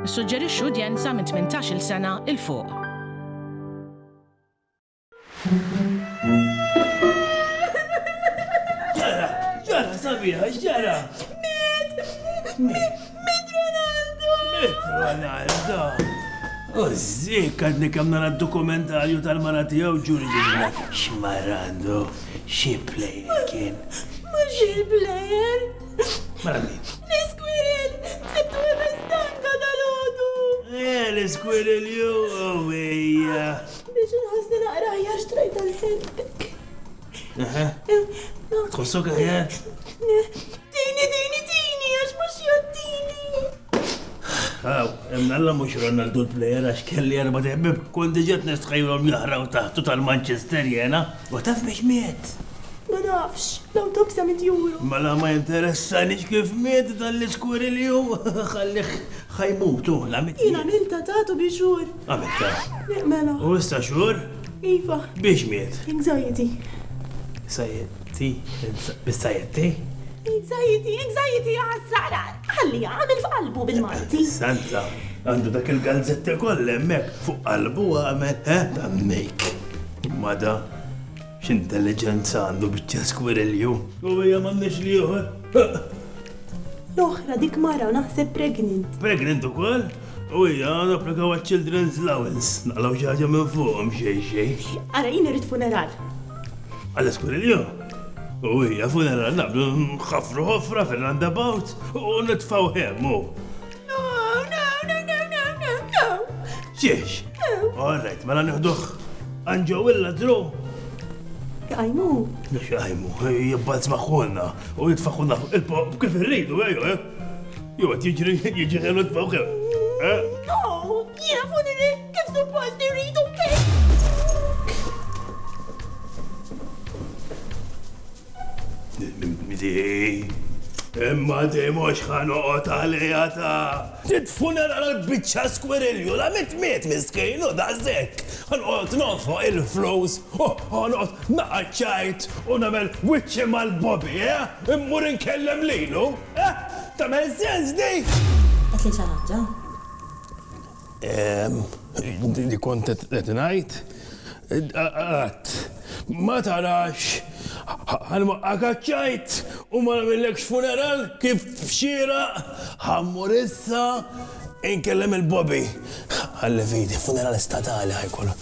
Suġġerixxu udjenza minn 18-il sena il fuq. ġara, sabiħa, ġara. Ronaldo. Zik, għadni kamna dokumentarju tal-mara tijaw ġuri ġurina. Xmarando, xie player kien. Mux il-player. Mara min? L-squirrel, sebtu il-bestanka dal-ħodu. L-squirrel ju, ejja. Biex nħosni naqra ħjar xtrajt għal-ħeddek. Tħossok ħjar? Tini, għax mux jottini. Għaw, emnalla mux Ronaldo l-player għax kelli għarba teħbib kondiġet nestħajrom jahraw taħtu tal-Manchester jena. U taf biex miet. Ma nafx, l-autopsa mit-juru. Mala ma interessanix kif miet tal-squirrel ju. Xalliħ ħajmutu, la mit. Jina milta tatu biexur. Għamilta. Mela. U issa xur? Iva. Biex miet. Anxiety. Sajetti? Bis-sajetti? Anxiety għazzara. Ħalli għamil f'qalbu bil-Malti. Santa, għandu dak il-galzetti koll emmek fuq qalbu għamel, dammek. Mada, x'intelligenza għandu bieċa squirrel ju. U hija m'għandniex li juħor. L-oħra dik mara u naħseb pregnant. Pregnant ukoll? U hija għandu applikaw għal-children's allowance. Naqlaw xi ħaġa minn fuqhom xejn. Ara jien irid funeral. Għalla squirrel ju? U hija funeral naqblu nħafru ħofra fil-roundabout u nitfaw hemmu. No. Xiex? All right, mela nieħduh Anġowilla dru. Għajmu. Nix għajmu, jibbalz maħħunna u jitfaħunna il-pop kif irridu, ejo, Jo, jiġri ħelu tfaħu xew. No, jiena funili kif suppost irridu kif. Imma di mux ħanuqot għalija ta' titfuner għal-bicċa squirrelju, la mit miskejn u dażek. Ħanuqot notfa il-flows, ħanuqot naqċajt u namel wicċi mal-Bobby, immur nkellem lilu. Ta' mezzens di? Għatli ċaħġa? Di kontet etnajt? Għat, ma tarax, ħalma għakċajt u ma namillekx funeral kif xira ħammur issa inkellem il-Bobby. Għalli vidi, funeral statali ħajkollu.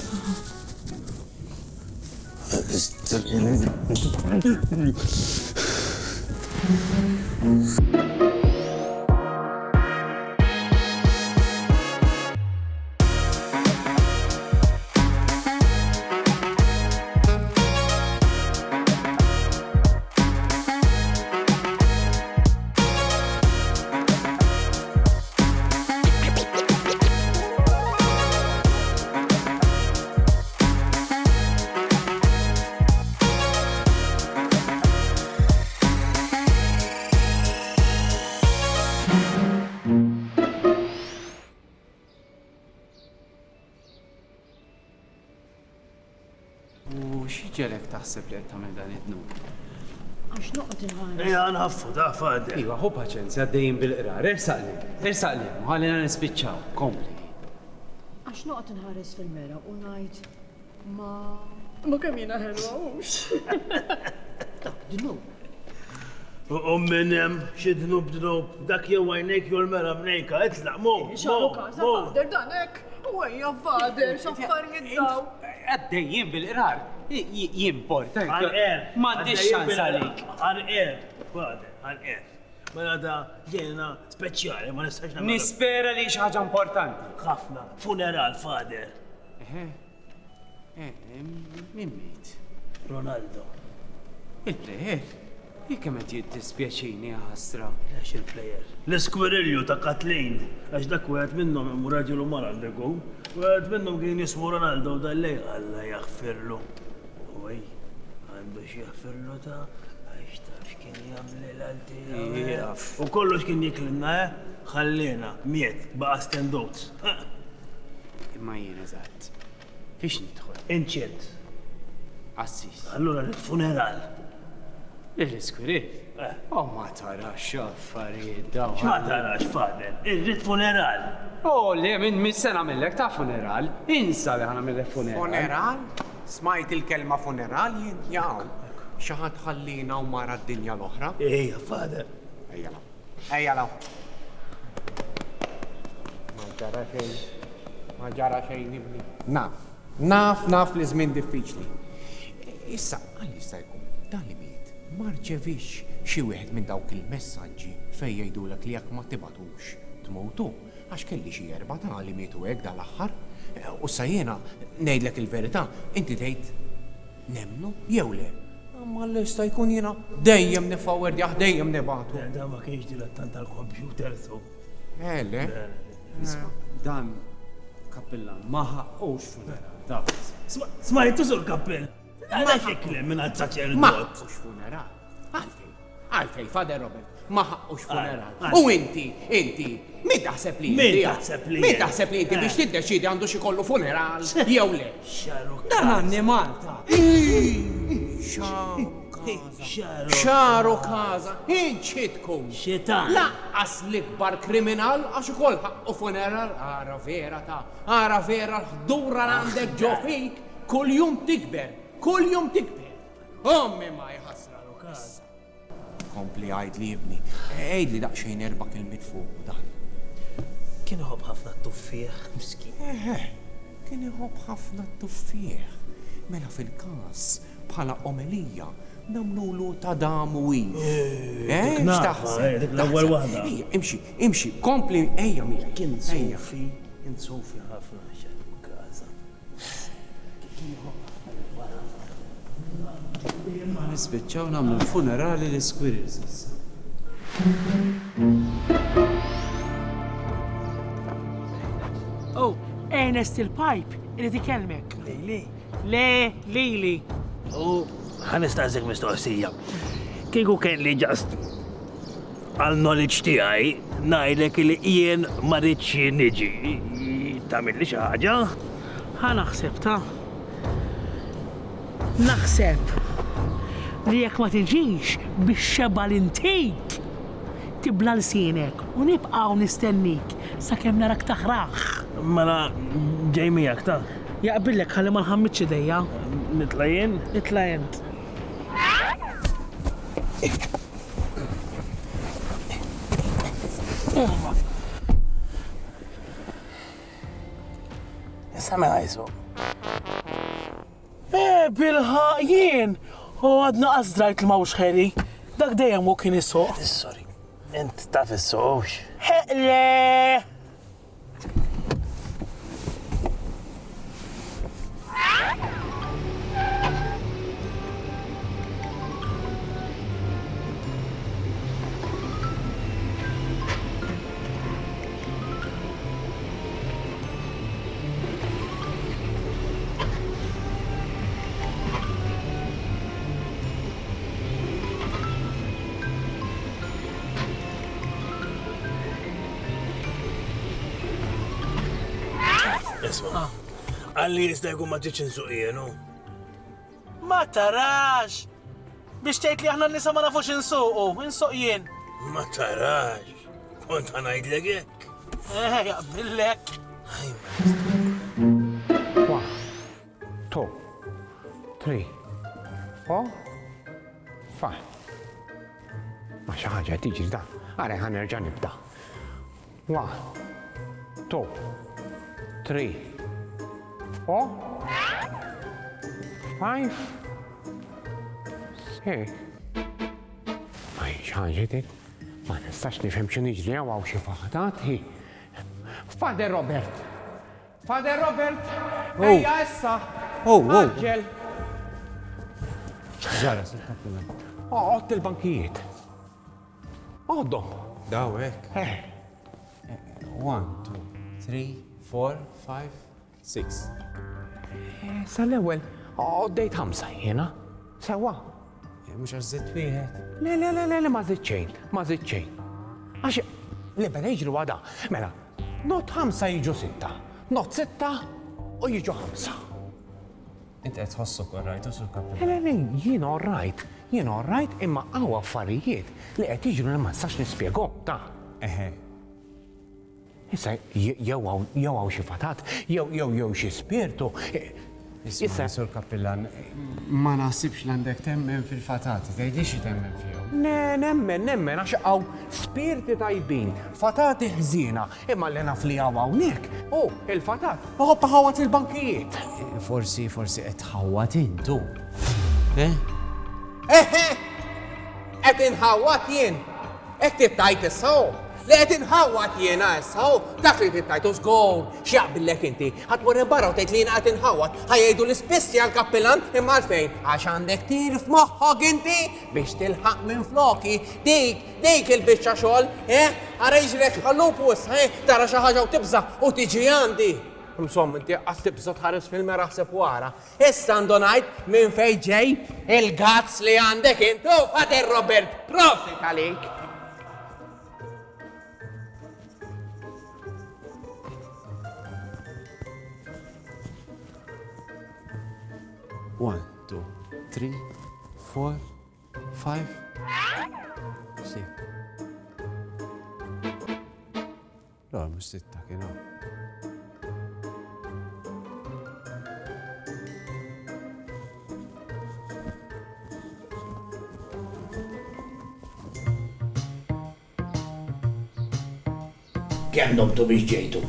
Xieġelek taħseb li qed tagħmel dan id-dnub? Għax noqgħod inħares. Ejja nħaffu da fader. Iva, ħu paċenzja għaddejjin bil-qrar, ersaqli, ħallina nispiċċaw, kompli. Għax noqgħod inħares fil-mera u ngħid ma kemm jiena ħelwa hux. Dnub. U minnem, xi dnub, dak jew għajnejk jew l-mera mnejka, itlaq mo. Fader danek, u għajja fader, xaffarijiet daw. Għaddejjin bil-qrar, jimporta. Għal-er. M'għandix xans għalik. Għal-er, fader, għal-er. Mela da ġena speċjali, ma nistax nagħmel. Nispera li xi ħaġa importanti. Ħafna, funeral, fader. Min mejt? Ronaldo. Il-plejer? Jekk hemm qed jittispjaċini ħasra. Għax il-plejer. L-squirrelju ta' Katlin, għax dak wieħed minnhom hemm raġel u mara għandeku. Wieħed minnhom kien jismu Ronaldo u dallej Alla jaħfirlu. Wej, għandu xi jaħfirlu ta' għax taf kien jagħmel l-alti. U kollox kien jiklimna, ħallina, miet, baqa' stand-outs. Imma jien eżatt. Fiex nidħol? Inċert. Assis. Allura funeral. Il-squirrel. Oh, ma tarax affarijiet daw. Ma tarax fadel, irrid funeral. Oh, le, minn sena millek ta' funeral. Insa li ħana millek funeral. Funeral? Smajt il-kelma funeral jien? Jaw, xaħat ħallina u mara d-dinja l-oħra? Ejja, fadel. Ejjalaw. Ejjalaw. Ma ġara xejn ibni. Naf li żmien diffiċli. Issa, għal jista' jkun dan li miet marċevix xi wieħed minn dawk il-messaġġi fejn jgħidulek li jekk ma tibatux tmutu għax kelli xi 4 tali mietu hekk dal-aħħar. U sa jiena ngħidlek il-verità, inti tgħid nemnu jew le. Ma l-ista jkun jiena dejjem nifawwerdjah dejjem nibatu. Da ma kienx dilettant tal-computer, so. Le. Dan kappillan ma ħaqqux funeral. Da. Smajtu sur kappell. Għada xekle minn Ma għal-saċerdot. ħaqqux funeral. Għalfej, Fader Robert, ma ħaqqux funeral. għalfej. U inti, min taħseb li Min inti? taħseb li Min jien? taħseb li inti biex tiddeċidi għandu xi kollu funeral jew le? Xaru Dan annimal ta' Xaru kaza, inċi tkun. Xetan. Laqqas l-ikbar kriminal għax ukoll ħaqqu funeral ara vera ta' ara vera ħdura għandek ġo fik kull jum tikber. Ommi ma jħassra l-kaza. Kompli għajd li jibni, għajd li daqxejn erba' kelmiet fuq dan. Kien iħobb ħafna t-tuffieħ, miskin. Kien iħobb ħafna t-tuffieħ. Mela fil-kas, bħala omelija, namlulu ta' damu wif. dik nafa, dik l-ewwel waħda. Imxi, kompli, ejja mi. Kien Sofi ħafna xaru kaza. ma nispiċċaw nagħmlu l-funerali l-squirrels issa. Oh, Ernest il-Pipe, irid ikellmek. Lejli. Le, Lili. U ħanistaqsik mistoqsija. Kieku kelli ġast għal-knowledge tiegħi ngħidlek li jien ma rridx niġi tagħmilli xi ħaġa. Naħseb ta' naħseb li jekk ma tiġix biex xeba l-intik tibla l-sienek u nibqgħu nistennik sakemm narak taħraħ. Mela ġej miegħek ta' Jaqbillek ħalli ma nħammitx idejja. nitla' jien. Itla' jent. Sami għajsu. Bilħaq jien! U għadna għazdrajt l-mawx ħeri. Dak dejjem u kien issuq. Sorry. Int taf is-soqx. Le! Isma. Għalli jista' jkun ma ġietx insuq jienu. Ma tarax! Biex tgħid li aħna nisa ma nafux insuqu, insuq jien. Ma tarax. Kont ħanajdlek hekk. Jaqbillek. 1, 2, 3, 4, 5. Ma xi ħaġa tiġri da. Ara ħanerġa' nibda. 1, 2, 3, 4, 5, 6. Ma hiex ħaġa dik. Ma nistax nifhem x'inhu jiġri hawn xi faħdat. Fader Robert! Fader Robert! Ejja issa! Aġġel! Ġara, sur kappillan. Għott il-bankijiet. Għoddom. Dawek. 1, 2, 3, 4, 5, 6. Sal-ewel, għoddejt 5 jena. Sewa. Mux għazzit wieħed. Le, ma zitċejn, ma zitċejn. Għax, li bada jiġru għada. Mela, not 5 jiġu 6. Not 6 u jiġu 5. Inti qed tħossu korrajtu sur kappell. Le, jien all right. Jien all-right, imma għaw affarijiet li qed jiġru li ma nistax nispjegahom ta'. Eħe. Issa jew hawn xi fatat, jew xi spirtu. Issa, Sur Kappillan, ma naħsibx li għandek temmen fil-fatati, tgħidli xi temmen fihom. Nemmen, għax għaw spirti tajbin, fatati ħżina, imma li naf li għaw hawnhekk. Il-fatat, ħobba ħawat il-bankijiet. Forsi qed ħawat intu. Qed inħawat jien, qed tittajt is-saw. Li qed inħawat jiena issa, dak li tittajtu żgur, x'jaqbillek inti, ħatmur barra u tgħid li jiena qed inħawat, ħajjgħidu l-ispissi għall-kappillan imma għalfejn għax għandek tir f'moħħok inti biex tilħaq minn floki dik il-biċċa xogħol, ara jiġrek ħallupu issa, tara xi ħaġa u tibża u tiġi għandi. Insomma, inti qas tibża tħares fil-mera ħseb wara. Issa għandu ngħid minn fejn ġej il-gazz li għandek intu Fader Robert, profit għalik. 1, 2, 3, 4, 5, 6. No, mhux sitta kienu. Kemm domtu biex ġejtu?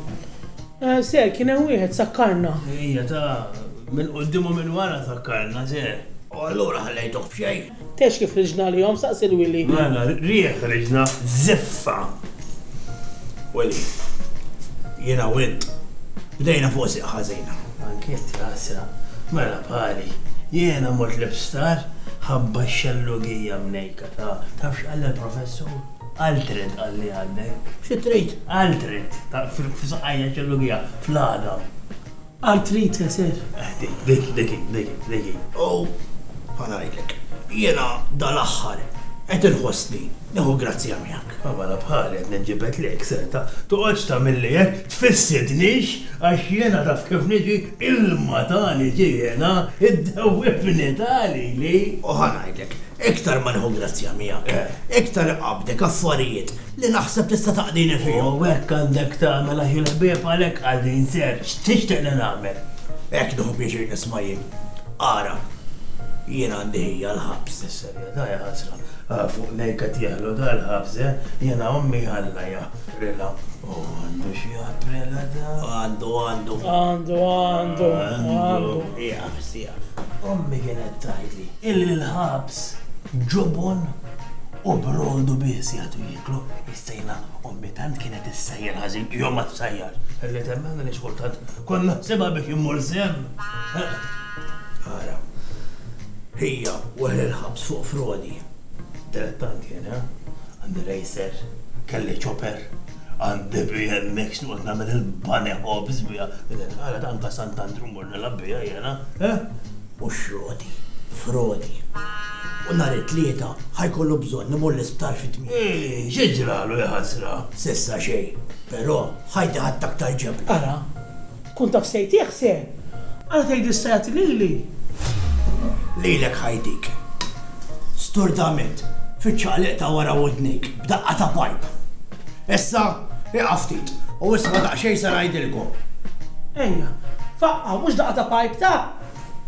Ser, kien hemm wieħed sakkarna. Ija ta' minn qoddimu minn wara sakkarna, ser. U allura ħallejtuh b'xejn. Tex kif riġna li jom saqsi l-Willi. Mela, rieħ riġna ziffa. Willi, jiena wint. Bdejna fuq siq ħażina. Anket jasra. Mela pali, jiena mort l-ibstar ħabba x-xellugija mnejka ta' tafx għalla l-professur. Altred għalli għandek. Xi trid? Altred. Ta' fil-saqajja xellugija fl-għada. Altrit, ser. Deki. Oh, ħanajdlek. Jiena dal-aħħar qed inħossni. Neħu grazzja miegħek. Mela bħali qed nġibet lek seta. Toqgħodx tagħmilli hekk tfissitnix għax jiena taf kif niġi ilma tani ġiena id-dewwibni tali li. U ħanajdlek. Iktar ma neħu grazzja miegħek. Iktar qabdek affarijiet li naħseb tista' taqdini fihom. U hekk għandek tagħmel aħi l-ħbieb għalhekk għaldin ser. X'tixtieq li nagħmel? Hekk nieħu pjaċir nisma' jien. Ara, jien għandi hija l-ħabs. Serjetà ja ħasra. Fuq nejka tieħlu dal-ħabs, jiena ommi ħalla jaffrila. U għandu xi jaffrila da. Għandu. Jaf. Ommi kienet tgħidli. Il-ħabs ġobon u brodu biss jagħtu jiklu. Issejna ommi tant kienet issejjer ħażin jom ma tsajjar. Illi temmenna li xkultant konna seba biex immur sem. Ara, hija waħel il-ħabs fuq frodi. Dilettant jien, għandi rejser, kelli ċoper, għandi BMX nuqt namel il-bane hobs bija. Għala tanka Sant'Andru morna labbija jena. U frodi. U nhar it-tlieta ħajkollu bżonn nimur l-isptar fit-tmiem. X'ġralu jħassra? Sissa xejn, però ħajti ħadd aktar ġebla. Ara, kun taf sejtieħ se. Ara tgħid istajat lili. Lilek ħajdik. Sturdament, fiċ-ċaqliq ta' wara wudnik, b'daqqa ta' pajp. Issa, iqaf ftit, u issa ma daqsxejn se ngħidilkom. Ejja, faqqa mhux daqqa ta' pajp ta'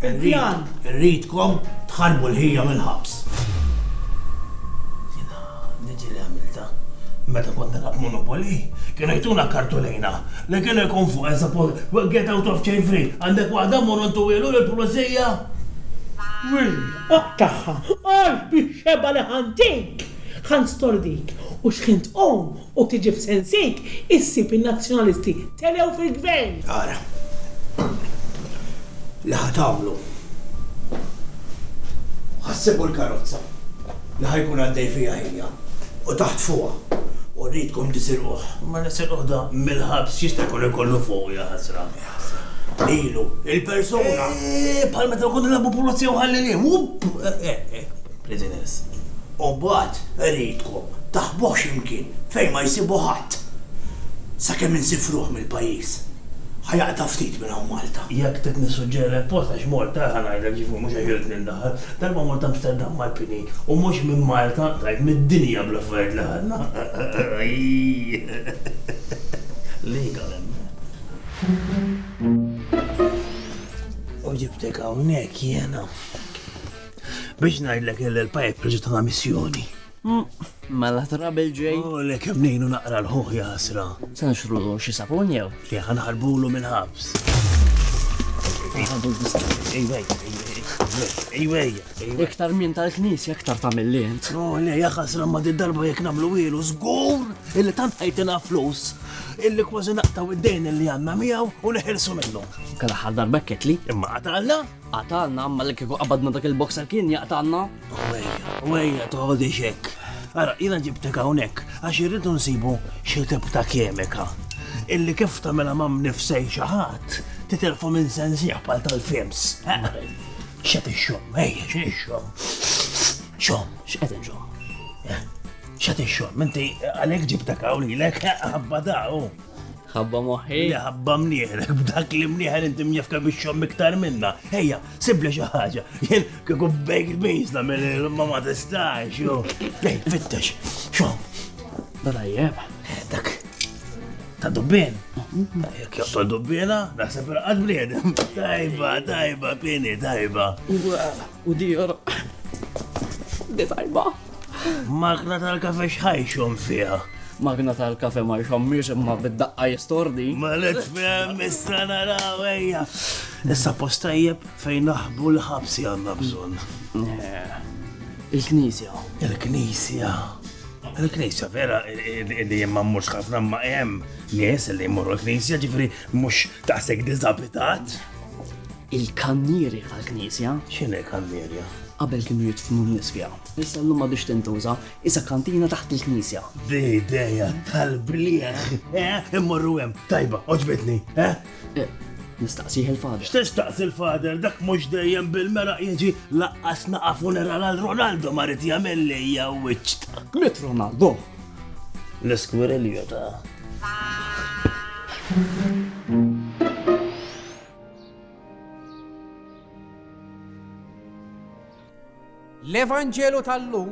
Irridkom tħarbu l-ħija mill-ħabs. Jina, niġi li għamilta. Meta kont nilab Monopoly, kienu jtuna kartolina li kienu jkun fuq eżapo get out of chain free. Għandek waħda morontu ilu l-pulizija. Taħħa, biex xeba li ħantik. ħan stordik u xħint u tiġi f'sensik issib il-nazzjonalisti telew fil-gvern. Ara. Li ħatamlu. Ħassibu l-karozza li ħajkun għaddej fija hija u taħt fuqha u rridkom tisiruh. Ma nisiruh da mill-ħabs jista' jkun ikollu fuq ja ħasra. Ilu, il-persuna. Bħal meta kun nilagħbu pulizija u ħallilihom. Prisoners. U mbagħad rridkom taħbuh x'imkien fejn ma jsibu ħadd. Sakemm insifruh mill-pajjiż. ħajaqta ftit minn hawn Malta. Jekk tit nissuġġerek post għax Malta ħanajdlek ġifu mhux għajirt nindaħal. Darba Malta Amsterdam mal-Pini u mhux minn Malta tajt mid-dinja bla affarijiet li ħadna. Legal u ġibtek hawnhekk jiena biex ngħidlek il-pipe proġett ta' missjoni. Mela trabel ġej. U li kemm nejnu naqra l-ħuħja asra. Se nxrulu xi sapun jew? Li ħanħarbulu minn ħabs. Ejwej. Iktar minn tal-knisja, iktar tagħmel li int. No, le, jaħasra ma darba jekk nagħmlu ilu żgur illi tant ħajtina flus illi kważi naqtaw id-dejn illi għandna miegħu u neħilsu minnu. Kalla ħal darbekket li. Imma qatalna? Qatalna, amma li kieku qabadna dak il-boxer kien jaqtalna. Wejja, toħodi xek. Ara, jina ġibtek hawnhekk għax irridu nsibu xi tip ta' kemika illi kif tagħmilha mam nifsej xi ħadd titilfu minn sensieħ bħal tal-films. X'qed ix-xom, ejja, x'ix-xom. Xom, X'qed inġom? x'qed ix-xom, inti għalhekk ġibtek hawnilek ħabba daqu. Ħabba moħħi. Li ħabba mnieħlek b'dak li mnieħel inti mjafka bix-xom iktar minna. Ejja, sibli xi ħaġa. Jien kieku baked beans nagħmel ma tistax. Ej, fittex, xom. Dalajjeb. Dak. Ta' dubbien. Jekk joqtol dubbiena, naħseb irqad bliedem. Tajba, Pini, tajba. U dior. Di tajba. Magna tal-kafe xħajxhom fiha. Magna tal-kafe ma jxommiex imma bid-daqqa jistordi. Ma nitfhem issa naraw ejja. Issa postajjeb fejn naħbu l-ħabsi għandna bżonn. Il-knisja. Il-knisja vera li jemma mhux ħafna ma hemm nies li jmorru l-knisja ġifri mhux taħsek diżabitat. Il-kannieri tal-knisja. X'inhi kannierja? Qabel kienu jitfnu n-nies fiha. Issa llum ma biex tintuża, issa kantina taħt il-knisja. Di ideja tal-blieħ. Immorru hemm. Tajba, oġbitni. Nistaqsih il-fader. X'tistaqsi il-fader dak mhux dejjem bil-meraq jiġi laqqas naqa' funeral għal Ronaldo ma rid jagħmel lejja wiċċ. Mit Ronaldo. L-iskwirilju ta' L-Evanġelu tal-lum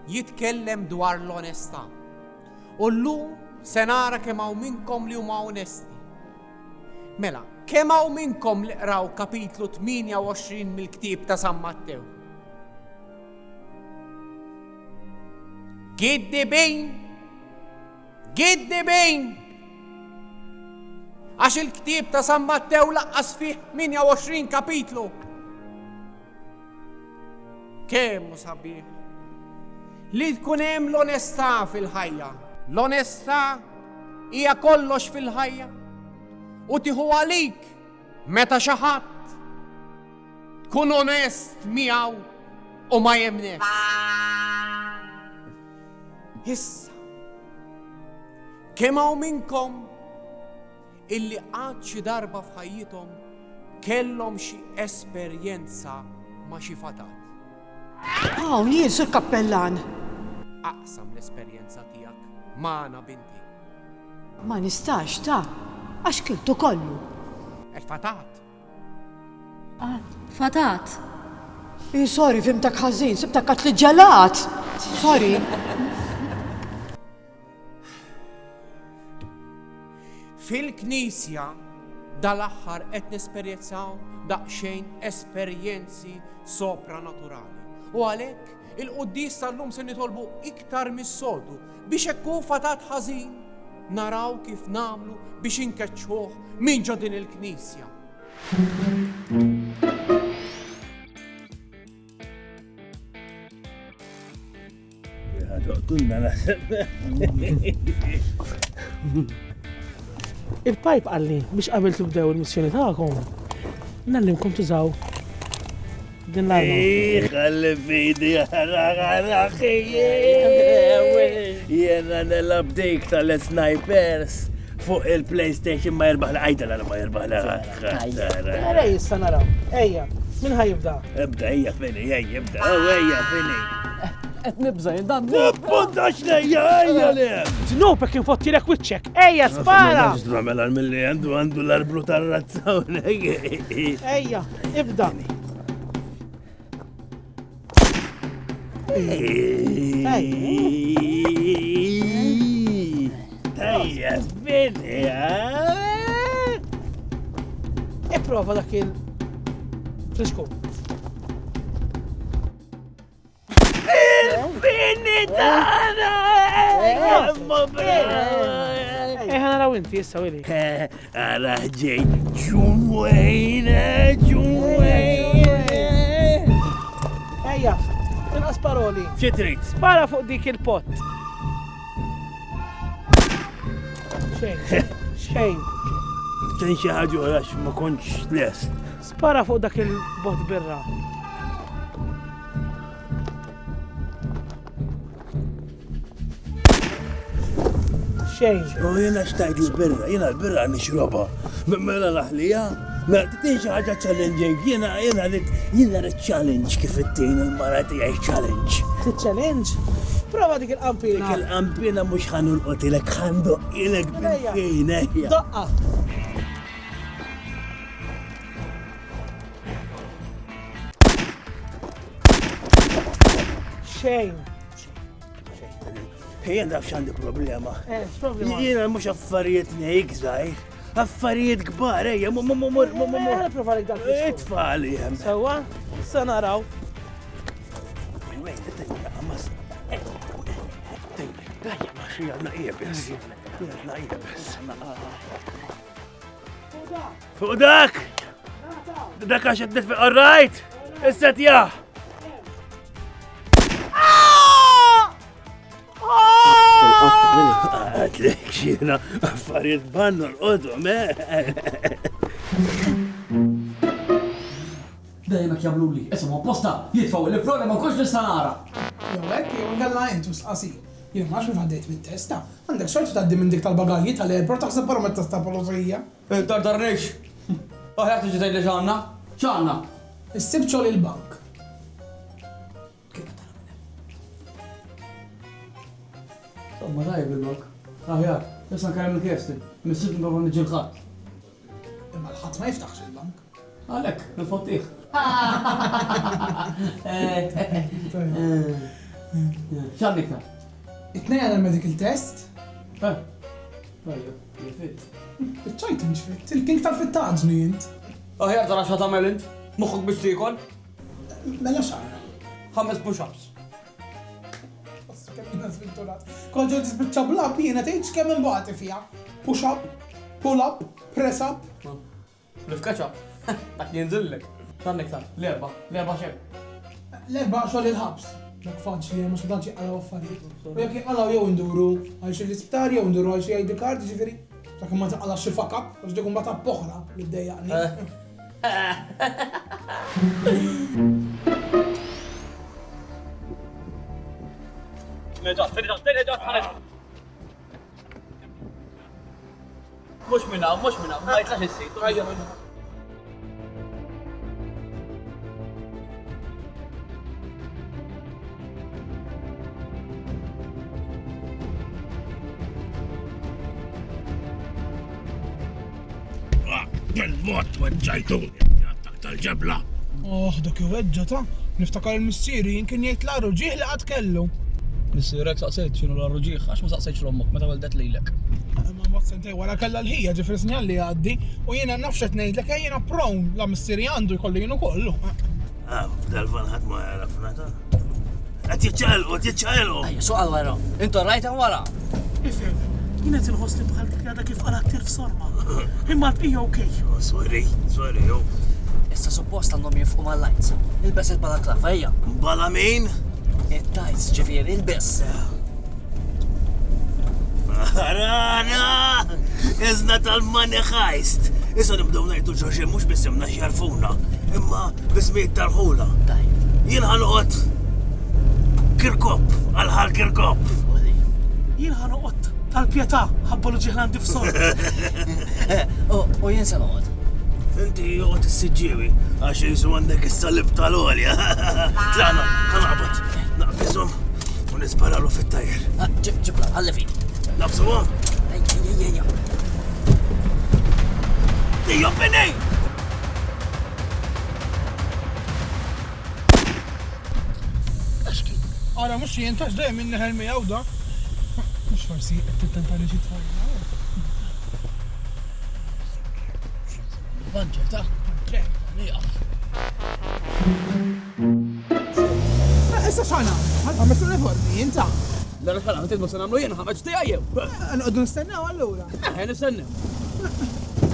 jitkellem dwar l-onestà. U llum se nara kemm hawn minnkom li huma onesti. Mela, kemm hawn minnkom li qraw kapitlu 28 mill-ktieb ta' San Mattew? Giddibin! Għax il-ktieb ta' San Mattew laqqas fih 28 kapitlu. Kemmu sabiħ? Li tkun hemm l-onestà fil-ħajja. L-onestà hija kollox fil-ħajja. U tieħu għalik meta xi ħadd tkun onest miegħu u ma jemnek. Issa, kemm hawn minnkom illi qatt xi darba f'ħajjithom kellhom xi esperjenza ma' xi fatat. Jien sur kappellan. Aqsam l-esperjenza tiegħek magħna binti. Ma nistax ta' għax kiltu kollu. Il-fatat. Fatat. Sorry, fimtak ħażin, sibtak qatli ġelat. Sorry. Fil-knisja dal-aħħar qed nesperjenzaw daqsxejn esperjenzi sopranaturali. U għalhekk il-qudies tal-lum se nitolbu iktar mis-soltu biex hekk hu fatat ħażin naraw kif nagħmlu biex inkeċċuh minn ġo din il-knisja. Il-pipe għalli biex qabel tibdew il-missjoni tagħkom. Nallimkom tużaw din l-arma. Ħalli fidi għaraħi. Jena nel-update tal-snipers fuq il-PlayStation ma jirbaħ l-għajta ma jirbaħ l-għajta. Ej, issa naraw. Ejja, min ħajibda? Ibda, ejja, fini, ejja, ibda. Ejja, fini. qed nibża jindan. Puntax lejja, ejja le! Znupek infottilek wiċċek. Ejja, spara! Namel għal-milli għandu l-arblu tar-razza unek. Ejja, ibda. Tajja, bini, Iprova dak il-frisko. Bini tana! Ħana raw inti, jissa, Willi. Għala ġej, ġunwejna. Ejja, inqas paroli. Ċitrit. Spara fuq dik il-pot. Xejn. Ten xi ħaġa għax ma kontx lest. Spara fuq dak il-bot birra. Xejn. Jena xtajt l-birra, jena l-birra nixroba. Mela laħlija, ma t-tin xi ħaġa challenging, jena challenge kif it-tin il-mara tiegħi challenge. T-challenge? Prova dik il-qampina. Dik il-qampina mhux ħanulqotilek ħandoqilek bil-fejn ejja. Doqqa. Xejn. Ejja naf x'għandi problema. Problema. Jiena mhux affarijiet ngħid żgħir, affarijiet kbar ejja Prova dik dak. It-tfali hemm. Sewwa, sa naraw. Fuq dak! Dak għax għeddet fi all-right! Issa tjaħ! Għatlek xina affarijiet bannu l-qodu, me! Dejjem jagħmlu li, isimhom apposta jitfgħu il-flora ma kunx nista' nara. Jew hekk jew nkella intu sqasi. Jien ma xi għaddejt mit-testa. Għandek xorta tgħaddi minn dik tal-bagalji tal-airport taħseb barra mit-testa polizija. Tartarniex. Aħjar tiġi tgħidli x'għandna? X'għandna? Issib xogħol il-bank. Ma tajb il-bank. Aħjar, issa nkellem il-kesti. Missib nbaba niġi l-ħadd. Imma l-ħadd ma jiftaħx il-bank. Għalhekk, il-fottih. X'għandek ta? It-tnejn għal medical test. Tajjeb, jifit. Iċċajt inġfit, il-king tal-fittaġni jint. Aħjar tara x'għad tagħmel int? Moħħok biex tiekol? Mela xarra. 5 push-ups. Kol ġod tispiċċa blab jiena tgħid x'kemm imbagħti fiha. Push up, pull up, press up. L-fkaċa. Dak jinżillek. X'għandek ta' l-erba' xemm. L-erba' xogħol il-ħabs. Dak faċli ma x'danx jaqalaw affarijiet. U jekk jaqalaw jew induru għal xi l-isptar jew induru għal xi ID card ġifieri. Dak ma taqala xi fuck up għax dik imbagħad poħra li ddejjaqni. Mux minna, ma jitlax il-sit. Dal-mot weġġajtu, jattak tal-ġebla. Dak iweġġa ta' niftakar il-missieri jimkien jgħid l-aru ġieħ li qatt kellu. Nissirek saqsejt xinu l-arruġiħ, għax ma saqsejt l-ommok, meta weldet lilek. Ma sentej wara kellha l-ħija ġifri snjal li għaddi u jiena nafxet ngħidlek jiena prawn la missieri għandu jkollu jienu kollu. Dal-van ħadd ma jarafna ta' Qed jiċċaqelqu. Ejja, suqal wara. Intu rajta wara. Ifhem, jiena tinħossni bħal dik għadha kif qarattir f'sorma. Imma l-bqija okej. Sorry, jow. Issa suppost għandhom jifqu mal-lights. Ilbes il-balaklava, ejja. Bala min? Il-tajts ġifieri ilbes. Rana! Iżna tal-money heist. Issa nibdew ngħidu ġoġi mhux biss imna xjarfuna, imma bismijiet tal-ħula. Jien ħanoqgħod kirkop, għal-ħal kirkop. Jien ħanoqgħod tal-pjetà ħabbolu ġieħlandi f'sorma. U jien se noqgħod. Inti joqgħod issiġġiewi għax jisu għandek is-salib tal-għolja. Tlaqna, ħanaqbad, naqbizhom nisparalu fit-tajjer. ġibla, għalli fini. Nafsu għam? Ejja. Dio Benej! Għara, mux jintax dajem minni ħelmi għawda. Mux farsi, t-tentani ġit fajna. Banċerta? Niqaf. Issa xana, għamessu uniformi, jinta. Dara xħala, għantit musa namlu jena, ħamaġ tijajjew. Għanqoddu nistennaw għallura. Nistennew.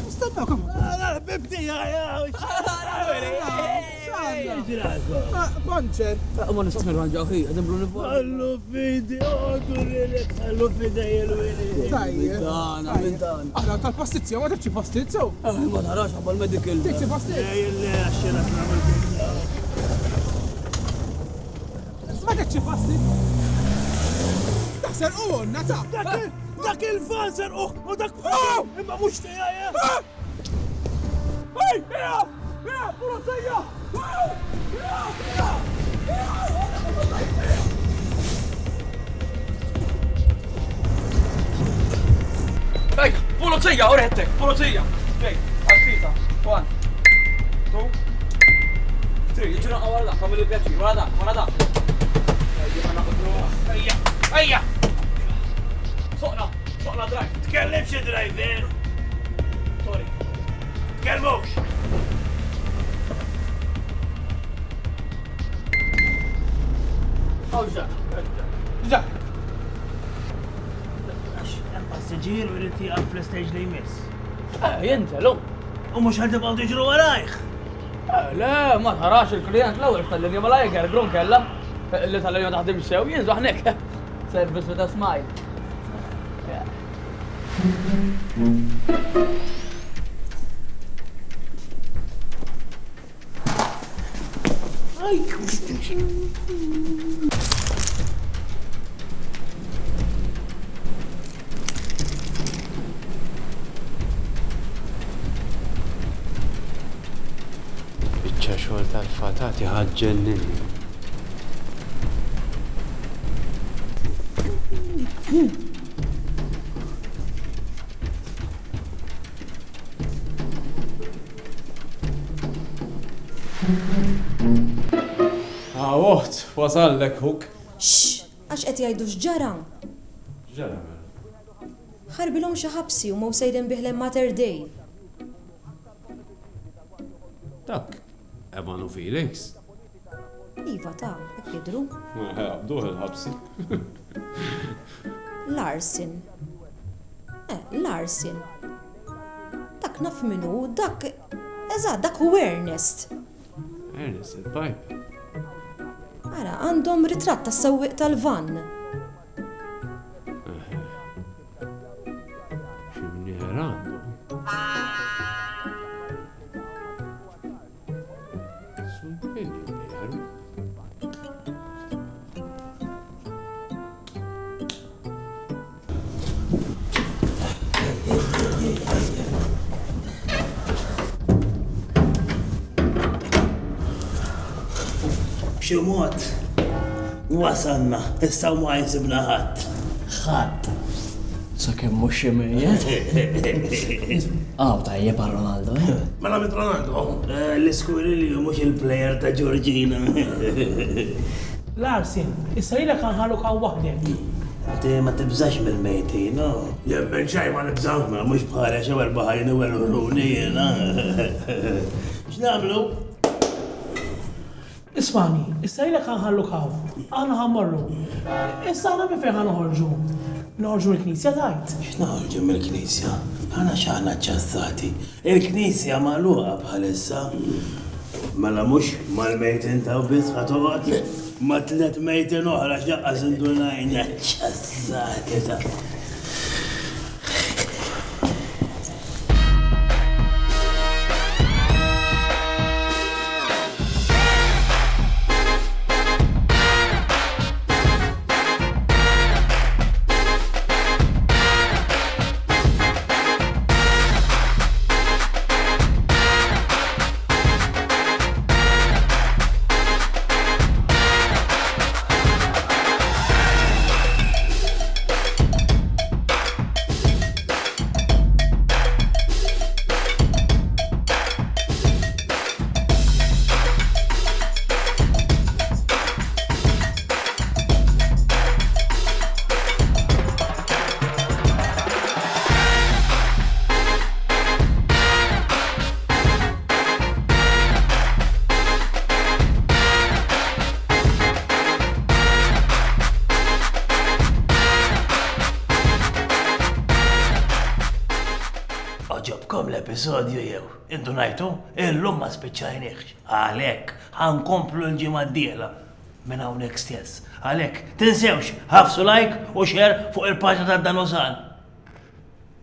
Nistennaw kamu. Bibti Banċer. Ma nistax nirranġaw ħi, għadim l-uniform. Għallu fidi, għallu fidi jel-wili. Tajjeb. Dan. Għara, tal-pastizja, ma tibċi pastizja? Ma tarax għabal medical. Tibċi pastizja? Ma tibċi pastizja? Taħser uħonna ta' Dak il-fazer u dak imma mux tijaja. Ej, pulizija! Ej, pulizija, urettek, pulizija. Ej, għal-fita. 1, 2, 3, jiġuna għawara da, kamil il-pjaċi, wara da. Ejja! Soqna drive. Tkellimx driver. Sorry. Tkellmux. Għawġa. Ġa. Passiġir u rriti għal fl-stage li jmiss. Jintelu. U mux ħadib għal tiġru warajħ. Le, ma tħarax il-klient l-ewel tal-linja ma lajger, grun kella. Li tal-linja taħdim sew, jinżu ħnek. Service with a smile. Biċċa xogħol tal-fatati ħaġġenni. Għawot, wasallek huk. Għax qed jgħidu x'ġara. Ġara. Ħarbilhom xi ħabsi u mhux sejden biħlem Mater Dei. Dak, Emanu Felix. Iva ta' hekk jidhru. Għabduħ il-ħabsi. Larsin. Larsin. Dak naf minnu, dak. Eżatt, dak hu Ernest. Ernest il-pipe. Ara, għandhom ritratt tas-sewwieq tal-van. Ximni ħerandu. Ximot, wasanna, issa ma jinsibna ħadd. ħadd. Sakemm mhux ximejjed. Tajjeb għal Ronaldo, Mela mit Ronaldo, l-Squirrelli mhux il-plejer ta' Georgina. Larsin, issa jilek għanħallu kan waħdek. Ti ma tibżax mill-mejti, no? Jemmen xaj ma nibżawna, mhux bħala xewer baħajni u l-runi, jena. X'namlu? Ismani, issa jilek għanħallu kaw. Aħna ħammorru. Issa għana mi fejn ħanħorġu. Noħorġu l-knisja tajt. X'naħorġu mill-knisja? Ħana xaħna ċassati. Il-knisja magħluqa bħalissa. Mela mhux mal-mejtin ta' biss ħatoqgħod. Ma tliet mejtin oħra x'jaqqas indunajna ċassati ta'. Għalkom l-episodju jew, intu najtu, illum ma spiċċajniex. Għalek, ħankomplu l-ġimgħa d-dieħla minn hawnhekk stess. Għalek, tinsewx, ħafsu like u share fuq il-paġna ta' Dan Ozan.